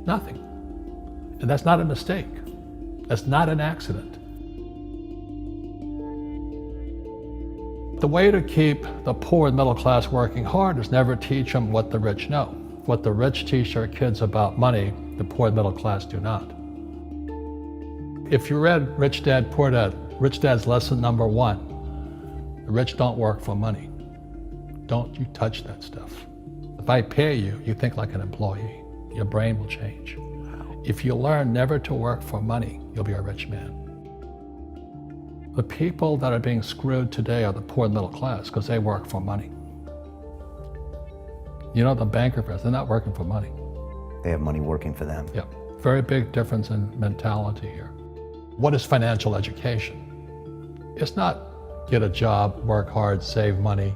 Nothing. And that's not a mistake. That's not an accident. The way to keep the poor and middle class working hard is never teach them what the rich know. What the rich teach their kids about money, the poor and middle class do not. If you read Rich Dad, Poor Dad, Rich Dad's lesson number 1, the rich don't work for money. Don't you touch that stuff. If I pay you, you think like an employee. Your brain will change. If you learn never to work for money, you'll be a rich man. The people that are being screwed today are the poor and middle class because they work for money. You know, the banker friends, they're not working for money. They have money working for them. Yeah, very big difference in mentality here. What is financial education? It's not get a job, work hard, save money,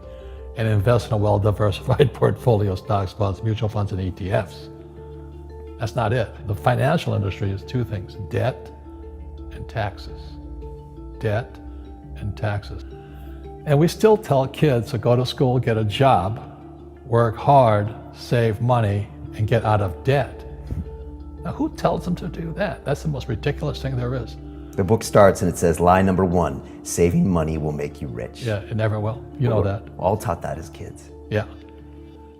and invest in a well-diversified portfolio of stocks, bonds, mutual funds, and ETFs. That's not it. The financial industry is 2 things, debt and taxes. Debt and taxes. And we still tell kids to go to school, get a job, work hard, save money, and get out of debt. Now, who tells them to do that? That's the most ridiculous thing there is. The book starts and it says, lie number 1, saving money will make you rich. Yeah, it never will. You know that. We're all taught that as kids. Yeah,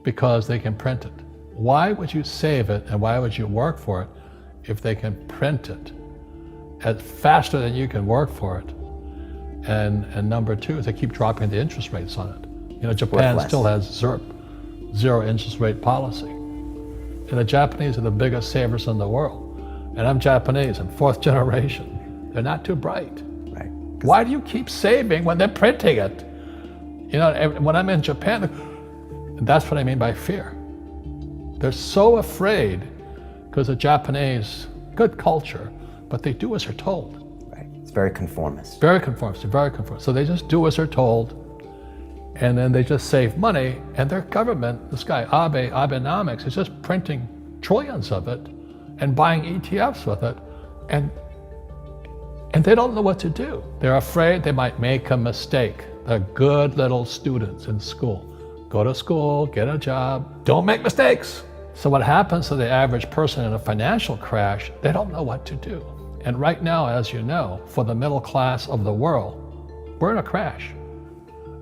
because they can print it. Why would you save it and why would you work for it if they can print it faster than you can work for it? And number 2 is they keep dropping the interest rates on it. You know, Japan still has zero interest rate policy. And the Japanese are the biggest savers in the world. And I'm Japanese, I'm 4th generation. They're not too bright. Right. Why do you keep saving when they're printing it? You know, when I'm in Japan, that's what I mean by fear. They're so afraid because the Japanese, good culture, but they do as they're told. Right. It's very conformist. Very conformist, very conformist. So they just do as they're told, and then they just save money, and their government, this guy Abenomics, is just printing trillions of it and buying ETFs with it, and they don't know what to do. They're afraid they might make a mistake. They're good little students in school. Go to school, get a job, don't make mistakes. So what happens to the average person in a financial crash, they don't know what to do. And right now, as you know, for the middle class of the world, we're in a crash.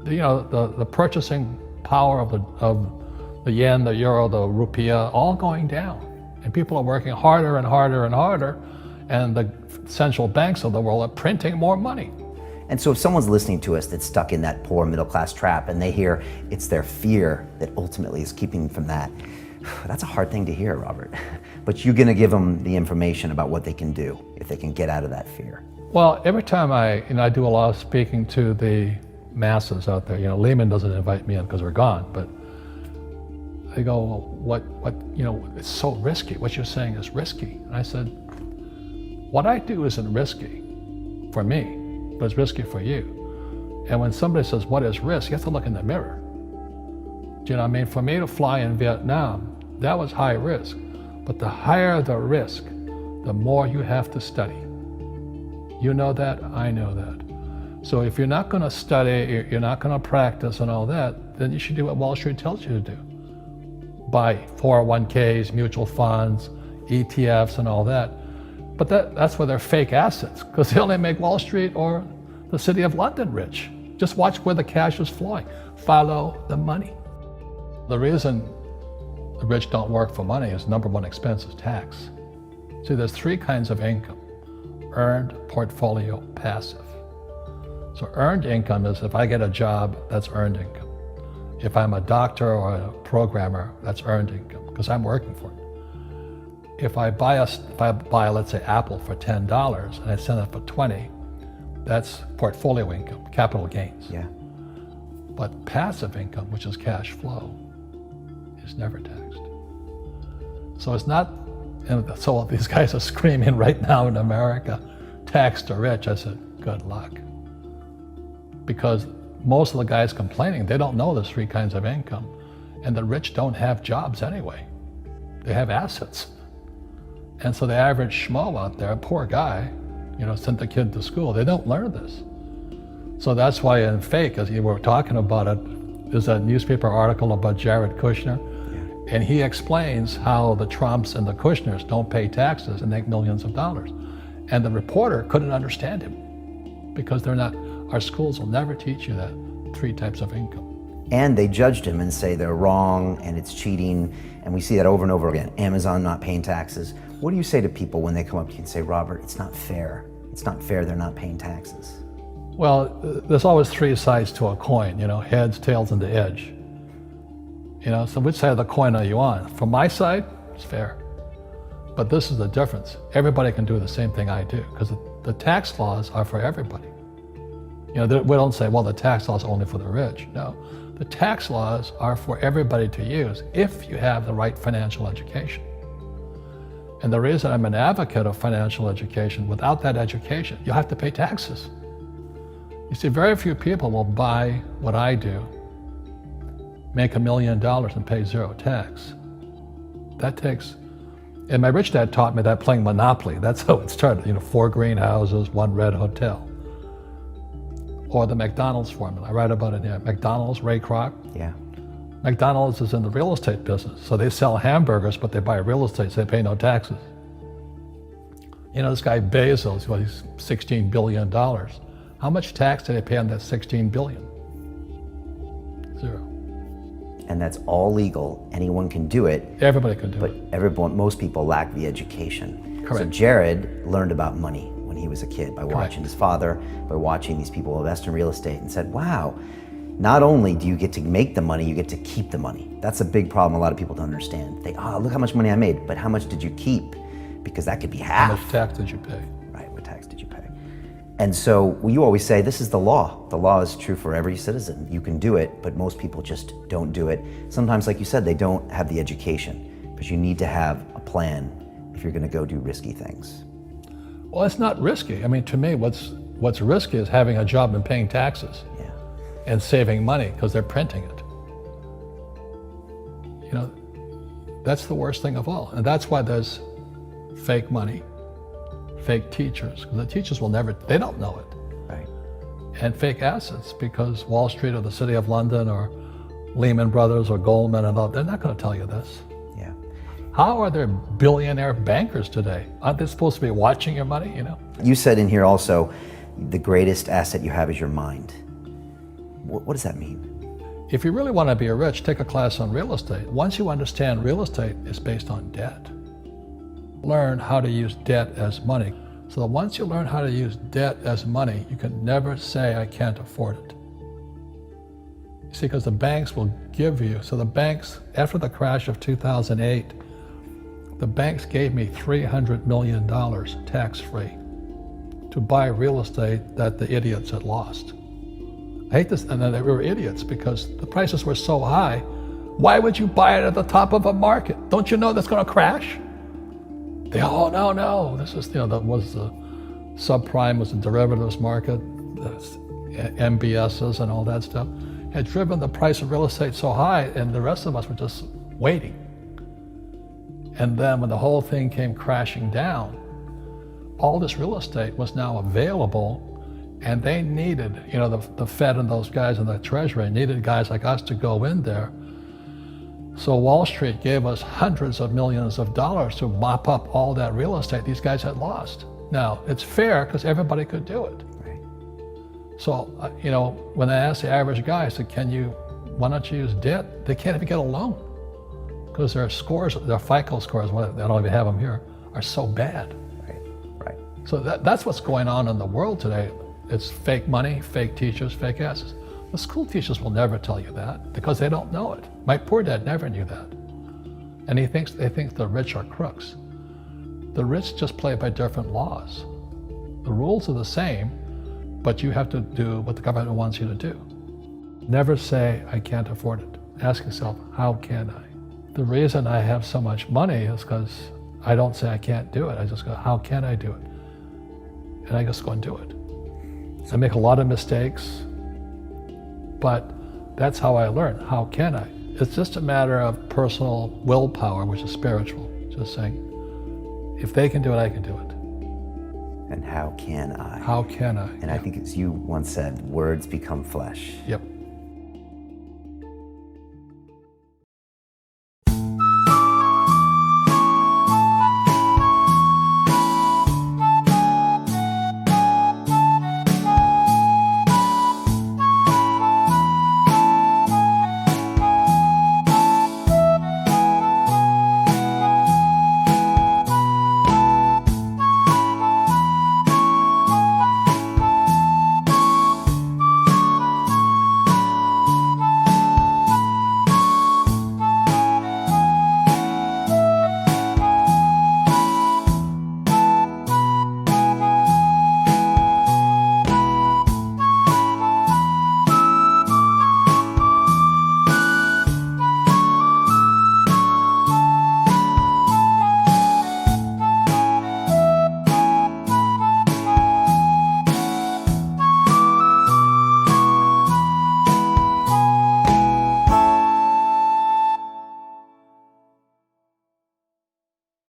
You know, the purchasing power of the yen, the euro, the rupiah, all going down. And people are working harder and harder and harder, and the central banks of the world are printing more money. And so if someone's listening to us that's stuck in that poor middle class trap and they hear it's their fear that ultimately is keeping them from that, that's a hard thing to hear, Robert. But you're gonna give them the information about what they can do if they can get out of that fear. Well, every time I do a lot of speaking to the masses out there, Lehman doesn't invite me in because we're gone, but they go, well, what, it's so risky. What you're saying is risky. And I said, what I do isn't risky for me, but it's risky for you. And when somebody says, what is risk? You have to look in the mirror. Do you know what I mean? For me to fly in Vietnam, that was high risk. But the higher the risk, the more you have to study. You know that, I know that. So if you're not gonna study, you're not gonna practice and all that, then you should do what Wall Street tells you to do. Buy 401ks, mutual funds, ETFs and all that. But that's where they're fake assets, because they only make Wall Street or the city of London rich. Just watch where the cash is flowing. Follow the money. The reason the rich don't work for money is number 1 expense is tax. See, there's 3 kinds of income: earned, portfolio, passive. So earned income is if I get a job, that's earned income. If I'm a doctor or a programmer, that's earned income, because I'm working for it. If I buy, let's say, Apple for $10 and I sell it for $20, that's portfolio income, capital gains. Yeah. But passive income, which is cash flow, is never taxed. So it's not, and so these guys are screaming right now in America, tax the rich. I said, good luck. Because most of the guys complaining, they don't know there's 3 kinds of income. And the rich don't have jobs anyway. They have assets. And so the average schmo out there, a poor guy, sent the kid to school, they don't learn this. So that's why in fake, as you were talking about it, there's a newspaper article about Jared Kushner. And he explains how the Trumps and the Kushners don't pay taxes and make millions of dollars. And the reporter couldn't understand him because they're not, our schools will never teach you that 3 types of income. And they judged him and say they're wrong and it's cheating. And we see that over and over again. Amazon not paying taxes. What do you say to people when they come up to you and say, Robert, it's not fair. It's not fair they're not paying taxes. Well, there's always 3 sides to a coin, heads, tails, and the edge. So which side of the coin are you on? From my side, it's fair. But this is the difference. Everybody can do the same thing I do because the tax laws are for everybody. We don't say, well, the tax laws are only for the rich. No, the tax laws are for everybody to use if you have the right financial education. And the reason I'm an advocate of financial education, without that education, you have to pay taxes. You see, very few people will buy what I do, make $1 million and pay 0 tax. That takes, and my rich dad taught me that playing Monopoly. That's how it started, 4 greenhouses, 1 red hotel. Or the McDonald's formula, I write about it here. McDonald's, Ray Kroc. Yeah. McDonald's is in the real estate business. So they sell hamburgers, but they buy real estate, so they pay no taxes. This guy Bezos, he's $16 billion. How much tax did they pay on that $16 billion? 0. And that's all legal. Anyone can do it. Everybody can do it. But most people lack the education. Correct. So Jared learned about money when he was a kid by watching his father, by watching these people invest in real estate, and said, wow, not only do you get to make the money, you get to keep the money. That's a big problem a lot of people don't understand. They, look how much money I made, but how much did you keep? Because that could be half. How much tax did you pay? Right, what tax did you pay? And so you always say, this is the law. The law is true for every citizen. You can do it, but most people just don't do it. Sometimes, like you said, they don't have the education, because you need to have a plan if you're gonna go do risky things. Well, it's not risky. To me, what's risky is having a job and paying taxes. Yeah. And saving money because they're printing it. That's the worst thing of all. And that's why there's fake money, fake teachers, because the teachers they don't know it. Right. And fake assets, because Wall Street or the City of London or Lehman Brothers or Goldman and all, they're not going to tell you this. Yeah. How are there billionaire bankers today? Aren't they supposed to be watching your money, You said in here also, the greatest asset you have is your mind. What does that mean? If you really want to be rich, take a class on real estate. Once you understand real estate is based on debt, learn how to use debt as money. So that once you learn how to use debt as money, you can never say, I can't afford it. You see, because the banks will give you, so the banks, after the crash of 2008, the banks gave me $300 million tax-free to buy real estate that the idiots had lost. I hate this, and then they were idiots because the prices were so high. Why would you buy it at the top of a market? Don't you know that's going to crash? No. This is, that was the subprime, was the derivatives market, the MBSs and all that stuff, had driven the price of real estate so high, and the rest of us were just waiting. And then when the whole thing came crashing down, all this real estate was now available. And they needed, the Fed and those guys in the Treasury needed guys like us to go in there. So Wall Street gave us hundreds of millions of dollars to mop up all that real estate these guys had lost. Now, it's fair because everybody could do it. Right. So, when I asked the average guy, I said, why don't you use debt? They can't even get a loan because their scores, their FICO scores, I don't even have them here, are so bad. Right. So that's what's going on in the world today. It's fake money, fake teachers, fake assets. The school teachers will never tell you that because they don't know it. My poor dad never knew that. And they think the rich are crooks. The rich just play by different laws. The rules are the same, but you have to do what the government wants you to do. Never say, I can't afford it. Ask yourself, how can I? The reason I have so much money is because I don't say I can't do it. I just go, how can I do it? And I just go and do it. I make a lot of mistakes, but that's how I learn. How can I? It's just a matter of personal willpower, which is spiritual. Just saying, if they can do it, I can do it. And how can I? How can I? And I think as you once said, words become flesh. Yep.